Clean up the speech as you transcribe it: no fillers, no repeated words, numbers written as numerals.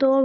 2